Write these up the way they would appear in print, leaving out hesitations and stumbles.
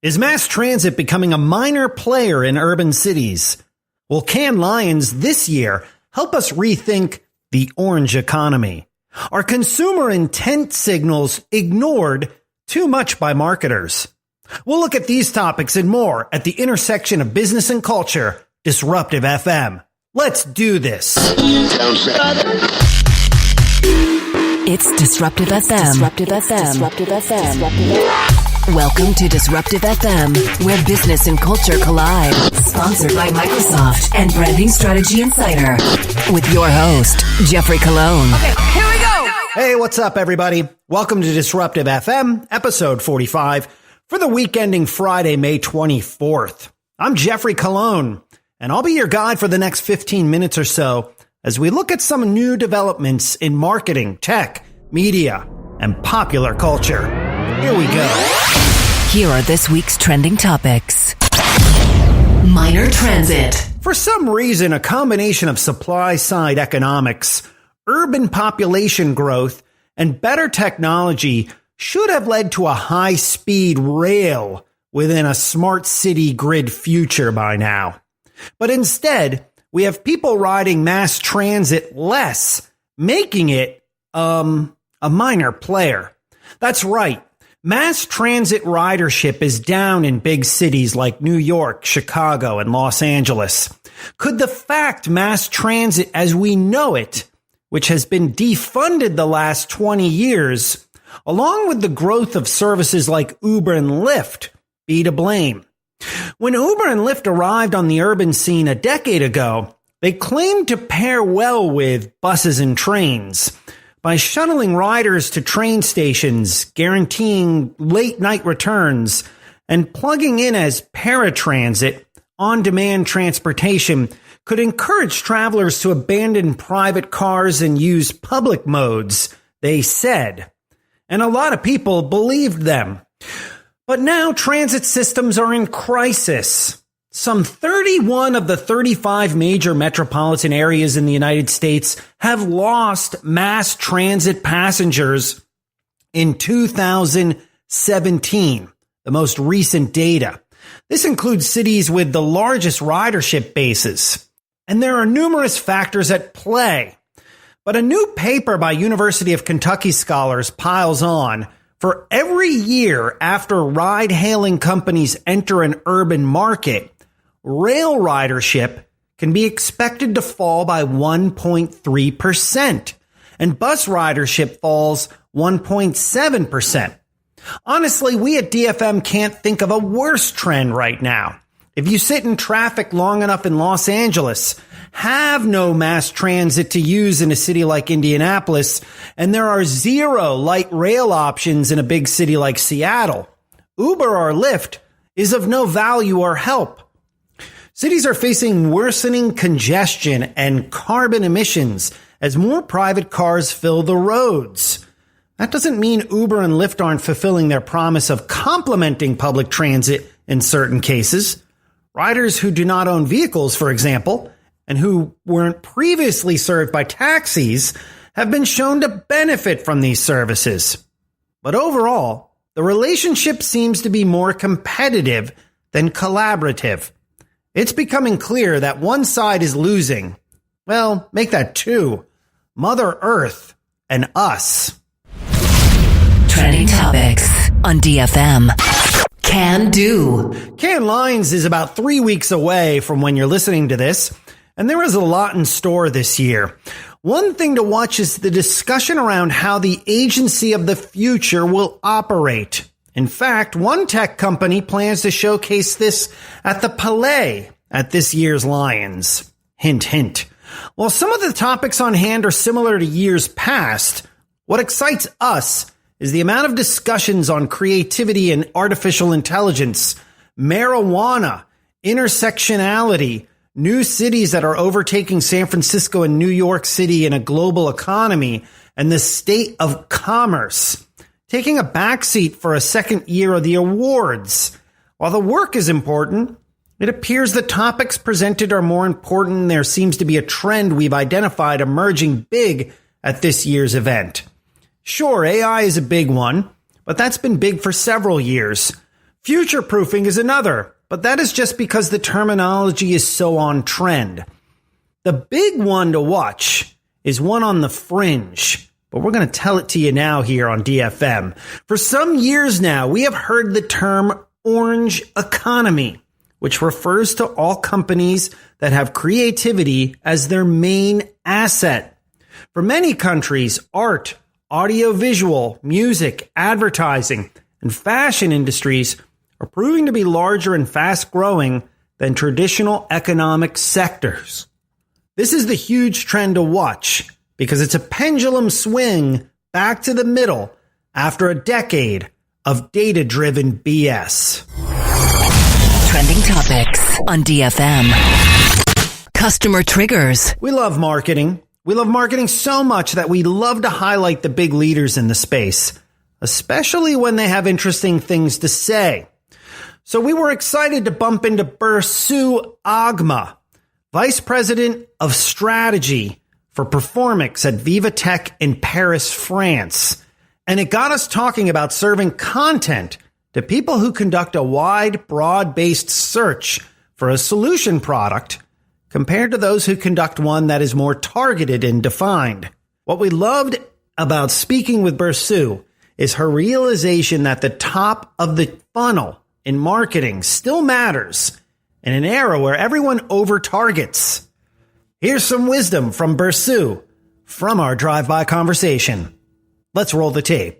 Is mass transit becoming a minor player in urban cities? Will Cannes Lions this year help us rethink the orange economy? Are consumer intent signals ignored too much by marketers? We'll look at these topics and more at the intersection of business and culture, Disruptive FM. Let's do this. It's Disruptive FM. Disruptive FM. Disruptive FM. Welcome to Disruptive FM, where business and culture collide. Sponsored by Microsoft and Branding Strategy Insider. With your host, Jeffrey Colon. Okay, here we go. Hey, what's up, everybody? Welcome to Disruptive FM, episode 45, for the week ending Friday, May 24th. I'm Jeffrey Colon, and I'll be your guide for the next 15 minutes or so as we look at some new developments in marketing, tech, media, and popular culture. Here we go. Here are this week's trending topics. Minor transit. For some reason, a combination of supply-side economics, urban population growth, and better technology should have led to a high-speed rail within a smart city grid future by now. But instead, we have people riding mass transit less, making it, a minor player. That's right. Mass transit ridership is down in big cities like New York, Chicago, and Los Angeles. Could the fact mass transit as we know it, which has been defunded the last 20 years, along with the growth of services like Uber and Lyft, be to blame? When Uber and Lyft arrived on the urban scene a decade ago, they claimed to pair well with buses and trains by shuttling riders to train stations, guaranteeing late-night returns, and plugging in as paratransit, on-demand transportation could encourage travelers to abandon private cars and use public modes, they said. And a lot of people believed them. But now transit systems are in crisis. Some 31 of the 35 major metropolitan areas in the United States have lost mass transit passengers in 2017, the most recent data. This includes cities with the largest ridership bases. And there are numerous factors at play. But a new paper by University of Kentucky scholars piles on. For every year after ride-hailing companies enter an urban market, rail ridership can be expected to fall by 1.3%, and bus ridership falls 1.7%. Honestly, we at DFM can't think of a worse trend right now. If you sit in traffic long enough in Los Angeles, have no mass transit to use in a city like Indianapolis, and there are zero light rail options in a big city like Seattle, Uber or Lyft is of no value or help. Cities are facing worsening congestion and carbon emissions as more private cars fill the roads. That doesn't mean Uber and Lyft aren't fulfilling their promise of complementing public transit in certain cases. Riders who do not own vehicles, for example, and who weren't previously served by taxis have been shown to benefit from these services. But overall, the relationship seems to be more competitive than collaborative. It's becoming clear that one side is losing. Well, make that two. Mother Earth and us. Trending topics on DFM. Can do. Cannes Lions is about 3 weeks away from when you're listening to this, and there is a lot in store this year. One thing to watch is the discussion around how the agency of the future will operate. In fact, one tech company plans to showcase this at the Palais at this year's Lions. Hint, hint. While some of the topics on hand are similar to years past, what excites us is the amount of discussions on creativity and artificial intelligence, marijuana, intersectionality, new cities that are overtaking San Francisco and New York City in a global economy, and the state of commerce, taking a backseat for a second year of the awards. While the work is important, it appears the topics presented are more important, and there seems to be a trend we've identified emerging big at this year's event. Sure, AI is a big one, but that's been big for several years. Future-proofing is another, but that is just because the terminology is so on trend. The big one to watch is one on the fringe, but we're going to tell it to you now here on DFM. For some years now, we have heard the term orange economy, which refers to all companies that have creativity as their main asset. For many countries, art, audiovisual, music, advertising, and fashion industries are proving to be larger and fast-growing than traditional economic sectors. This is the huge trend to watch because it's a pendulum swing back to the middle after a decade of data-driven BS. Trending topics on DFM. Customer triggers. We love marketing. We love marketing so much that we love to highlight the big leaders in the space, especially when they have interesting things to say. So we were excited to bump into Burcu Agma, Vice President of Strategy for Performics at Vivatech in Paris, France. And it got us talking about serving content to people who conduct a wide, broad-based search for a solution product compared to those who conduct one that is more targeted and defined. What we loved about speaking with Burcu is her realization that the top of the funnel in marketing still matters in an era where everyone over-targets. Here's some wisdom from Burcu from our drive-by conversation. Let's roll the tape.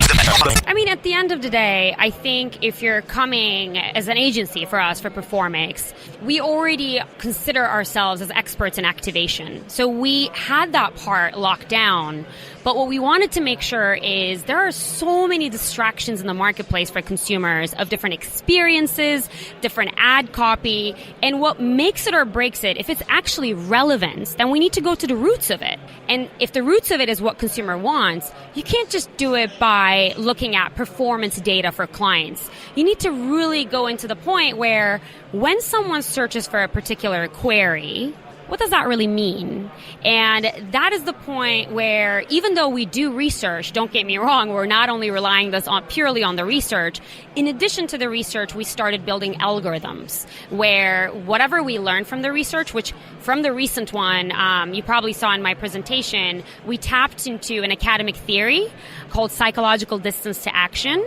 I mean, at the end of the day, I think if you're coming as an agency for us, for Performics, we already consider ourselves as experts in activation. So we had that part locked down. But what we wanted to make sure is there are so many distractions in the marketplace for consumers of different experiences, different ad copy, and what makes it or breaks it, if it's actually relevant, then we need to go to the roots of it. And if the roots of it is what consumer wants, you can't just do it by looking at performance data for clients. You need to really go into the point where when someone searches for a particular query, what does that really mean? And that is the point where, even though we do research, don't get me wrong, we're not only relying this on purely on the research. In addition to the research, we started building algorithms where whatever we learned from the research, which from the recent one, you probably saw in my presentation, we tapped into an academic theory called psychological distance to action,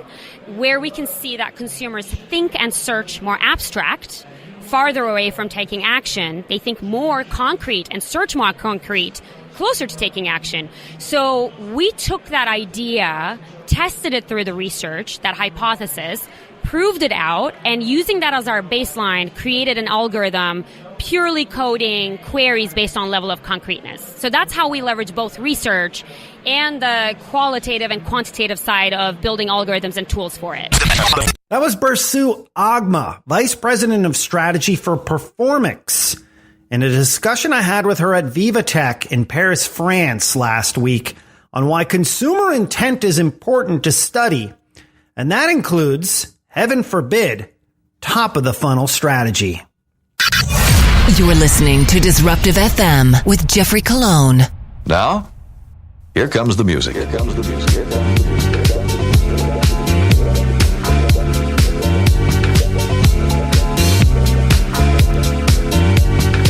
where we can see that consumers think and search more abstract, farther away from taking action. They think more concrete and search more concrete, closer to taking action. So we took that idea, tested it through the research, that hypothesis, proved it out, and using that as our baseline, created an algorithm purely coding queries based on level of concreteness. So that's how we leverage both research and the qualitative and quantitative side of building algorithms and tools for it. That was Burcu Agma, Vice President of Strategy for Performics, in a discussion I had with her at Vivatech in Paris, France last week on why consumer intent is important to study. And that includes, heaven forbid, top of the funnel strategy. You're listening to Disruptive FM with Jeffrey Cologne. Now, here comes the music. Here comes the music. Here comes the music.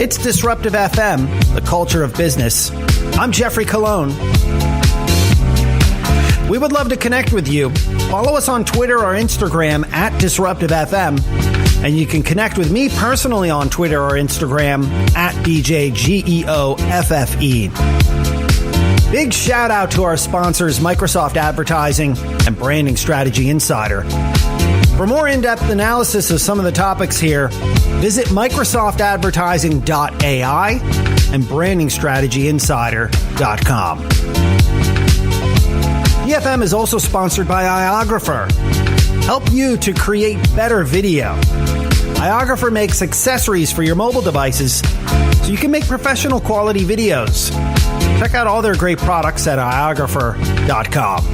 It's Disruptive FM, the culture of business. I'm Jeffrey Cologne. We would love to connect with you. Follow us on Twitter or Instagram at DisruptiveFM. And you can connect with me personally on Twitter or Instagram at DJGEOFFE. Big shout out to our sponsors, Microsoft Advertising and Branding Strategy Insider. For more in-depth analysis of some of the topics here, visit MicrosoftAdvertising.ai and BrandingStrategyInsider.com. DFM is also sponsored by Iographer. Help you to create better video. Iographer makes accessories for your mobile devices so you can make professional quality videos. Check out all their great products at Iographer.com.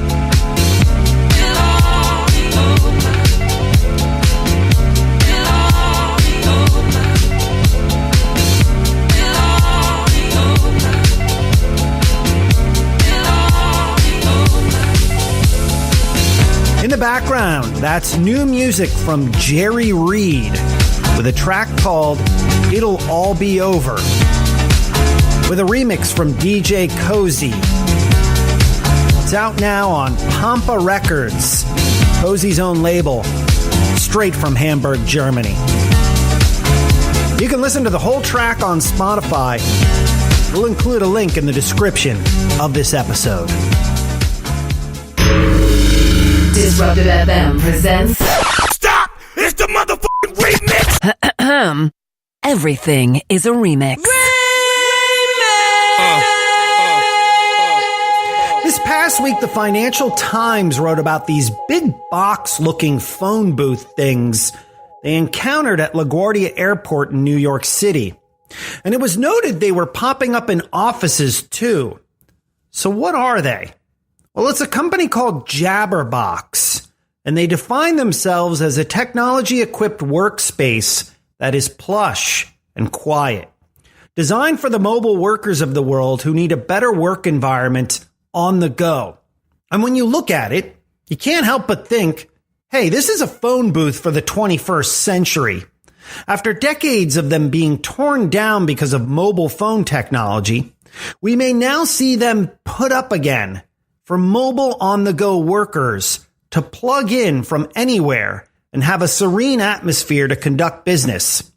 In the background, Around. That's new music from Gerry with a track called It'll All Be Over, with a remix from DJ Cozy. It's out now on Pampa Records, Cozy's own label, straight from Hamburg, Germany. You can listen to the whole track on Spotify. We'll include a link in the description of this episode. Disruptive FM presents... Stop! It's the motherfucking remix! Everything is a remix. This past week, the Financial Times wrote about these big box-looking phone booth things they encountered at LaGuardia Airport in New York City. And it was noted they were popping up in offices, too. So what are they? Well, it's a company called Jabberbox, and they define themselves as a technology-equipped workspace that is plush and quiet, designed for the mobile workers of the world who need a better work environment on the go. And when you look at it, you can't help but think, hey, this is a phone booth for the 21st century. After decades of them being torn down because of mobile phone technology, we may now see them put up again for mobile on-the-go workers to plug in from anywhere and have a serene atmosphere to conduct business.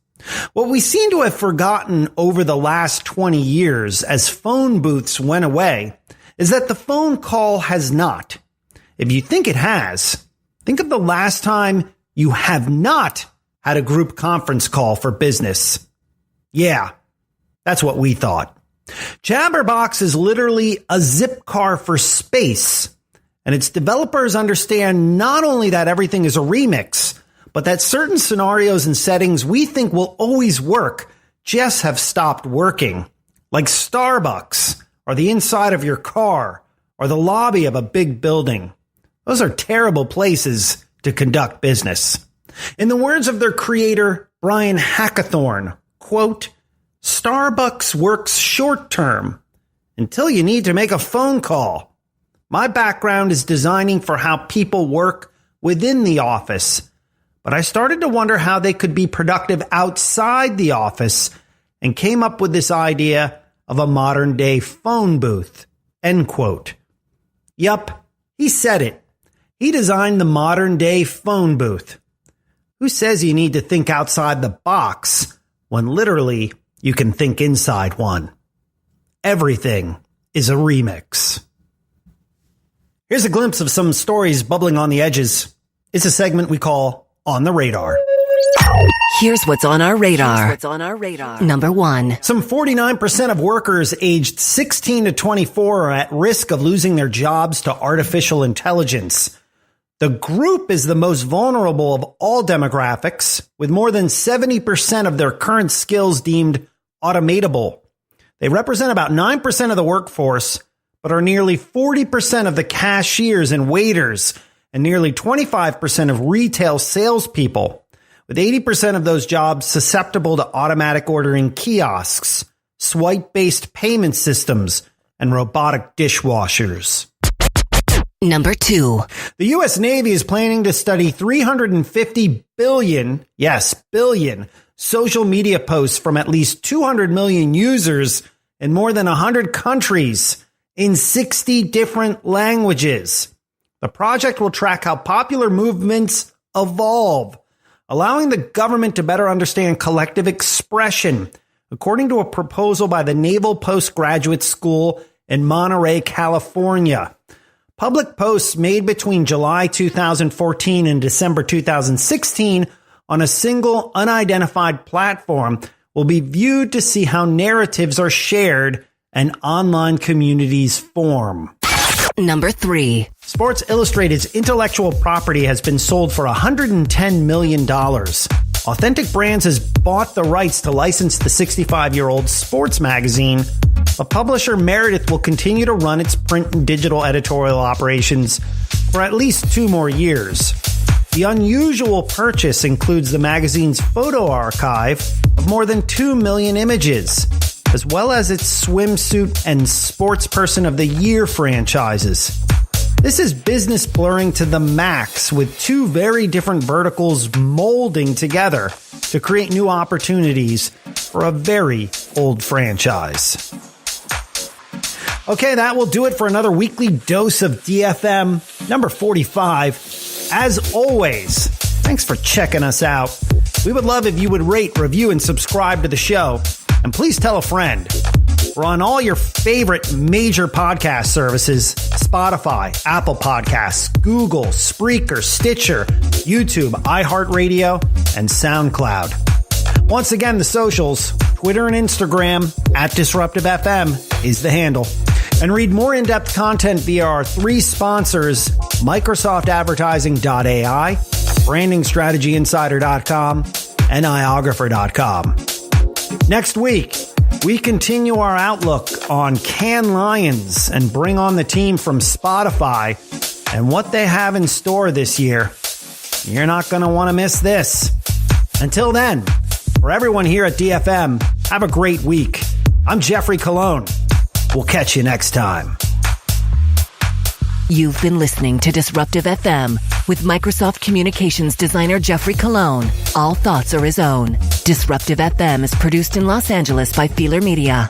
What we seem to have forgotten over the last 20 years as phone booths went away is that the phone call has not. If you think it has, think of the last time you have not had a group conference call for business. Yeah, that's what we thought. Jabberbox is literally a zip car for space, and its developers understand not only that everything is a remix, but that certain scenarios and settings we think will always work just have stopped working, like Starbucks, or the inside of your car, or the lobby of a big building. Those are terrible places to conduct business. In the words of their creator, Brian Hackathorn, quote, Starbucks works short term until you need to make a phone call. My background is designing for how people work within the office, but I started to wonder how they could be productive outside the office and came up with this idea of a modern day phone booth, end quote. Yup, he said it. He designed the modern day phone booth. Who says you need to think outside the box when literally you can think inside one? Everything is a remix. Here's a glimpse of some stories bubbling on the edges. It's a segment we call On the Radar. Here's what's on our radar. Number 1. Some 49% of workers aged 16 to 24 are at risk of losing their jobs to artificial intelligence. The group is the most vulnerable of all demographics, with more than 70% of their current skills deemed automatable. They represent about 9% of the workforce, but are nearly 40% of the cashiers and waiters, and nearly 25% of retail salespeople, with 80% of those jobs susceptible to automatic ordering kiosks, swipe-based payment systems, and robotic dishwashers. Number 2. The U.S. Navy is planning to study 350 billion, yes, billion, social media posts from at least 200 million users in more than 100 countries in 60 different languages. The project will track how popular movements evolve, allowing the government to better understand collective expression, according to a proposal by the Naval Postgraduate School in Monterey, California. Public posts made between July 2014 and December 2016 on a single unidentified platform will be viewed to see how narratives are shared and online communities form. Number 3. Sports Illustrated's intellectual property has been sold for $110 million. Authentic Brands has bought the rights to license the 65-year-old sports magazine, but publisher Meredith will continue to run its print and digital editorial operations for at least 2 more years. The unusual purchase includes the magazine's photo archive of more than 2 million images, as well as its swimsuit and Sportsperson of the Year franchises. This is business blurring to the max with two very different verticals molding together to create new opportunities for a very old franchise. Okay, that will do it for another weekly dose of DFM number 45. As always, thanks for checking us out. We would love if you would rate, review, and subscribe to the show. And please tell a friend. We're on all your favorite major podcast services: Spotify, Apple Podcasts, Google, Spreaker, Stitcher, YouTube, iHeartRadio, and SoundCloud. Once again, the socials, Twitter and Instagram, @DisruptiveFM is the handle. And read more in-depth content via our three sponsors, MicrosoftAdvertising.ai, BrandingStrategyInsider.com, and iographer.com. Next week, we continue our outlook on Cannes Lions and bring on the team from Spotify and what they have in store this year. You're not going to want to miss this. Until then, for everyone here at DFM, have a great week. I'm Jeffrey Colon. We'll catch you next time. You've been listening to Disruptive FM with Microsoft Communications designer Jeffrey Colon. All thoughts are his own. Disruptive FM is produced in Los Angeles by Feeler Media.